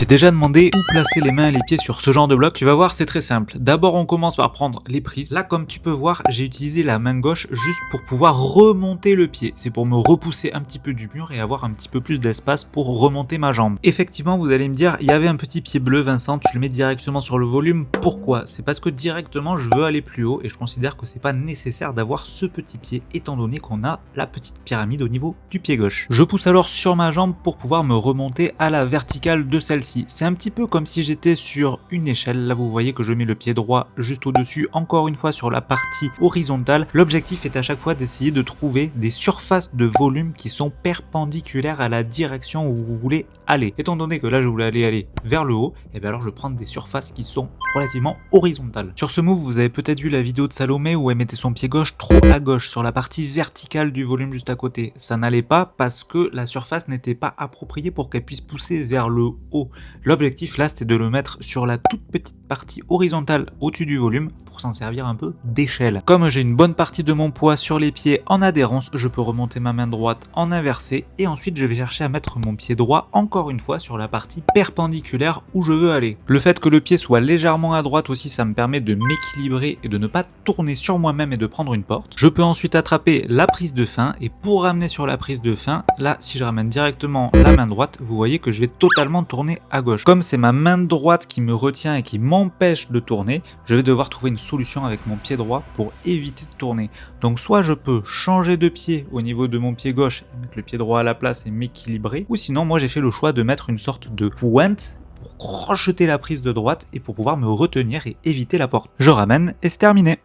t'es déjà demandé où placer les mains et les pieds sur ce genre de bloc? Tu vas voir, c'est très simple. D'abord, on commence par prendre les prises. Là, comme tu peux voir, j'ai utilisé la main gauche juste pour pouvoir remonter le pied. C'est pour me repousser un petit peu du mur et avoir un petit peu plus d'espace pour remonter ma jambe. Effectivement, vous allez me dire, il y avait un petit pied bleu, Vincent, tu le mets directement sur le volume. Pourquoi? C'est parce que directement, je veux aller plus haut et je considère que c'est pas nécessaire d'avoir ce petit pied étant donné qu'on a la petite pyramide au niveau du pied gauche. Je pousse alors sur ma jambe pour pouvoir me remonter à la verticale de celle-ci. C'est un petit peu comme si j'étais sur une échelle. Là, vous voyez que je mets le pied droit juste au-dessus, encore une fois sur la partie horizontale. L'objectif est à chaque fois d'essayer de trouver des surfaces de volume qui sont perpendiculaires à la direction où vous voulez aller. Étant donné que là, je voulais aller vers le haut, et bien alors je prends des surfaces qui sont relativement horizontales. Sur ce move, vous avez peut-être vu la vidéo de Salomé où elle mettait son pied gauche trop à gauche sur la partie verticale du volume juste à côté. Ça n'allait pas parce que la surface n'était pas appropriée pour qu'elle puisse pousser vers le haut. L'objectif là, c'était de le mettre sur la toute petite partie horizontale au-dessus du volume pour s'en servir un peu d'échelle. Comme j'ai une bonne partie de mon poids sur les pieds en adhérence, je peux remonter ma main droite en inversé et ensuite je vais chercher à mettre mon pied droit encore une fois sur la partie perpendiculaire où je veux aller. Le fait que le pied soit légèrement à droite aussi, ça me permet de m'équilibrer et de ne pas tourner sur moi-même et de prendre une porte. Je peux ensuite attraper la prise de fin et pour ramener sur la prise de fin, là si je ramène directement la main droite, vous voyez que je vais totalement tourner à gauche. Comme c'est ma main droite qui me retient et qui m'empêche de tourner, je vais devoir trouver une solution avec mon pied droit pour éviter de tourner. Donc soit je peux changer de pied au niveau de mon pied gauche et mettre le pied droit à la place et m'équilibrer, ou sinon moi j'ai fait le choix de mettre une sorte de pointe pour crocheter la prise de droite et pour pouvoir me retenir et éviter la porte. Je ramène et c'est terminé.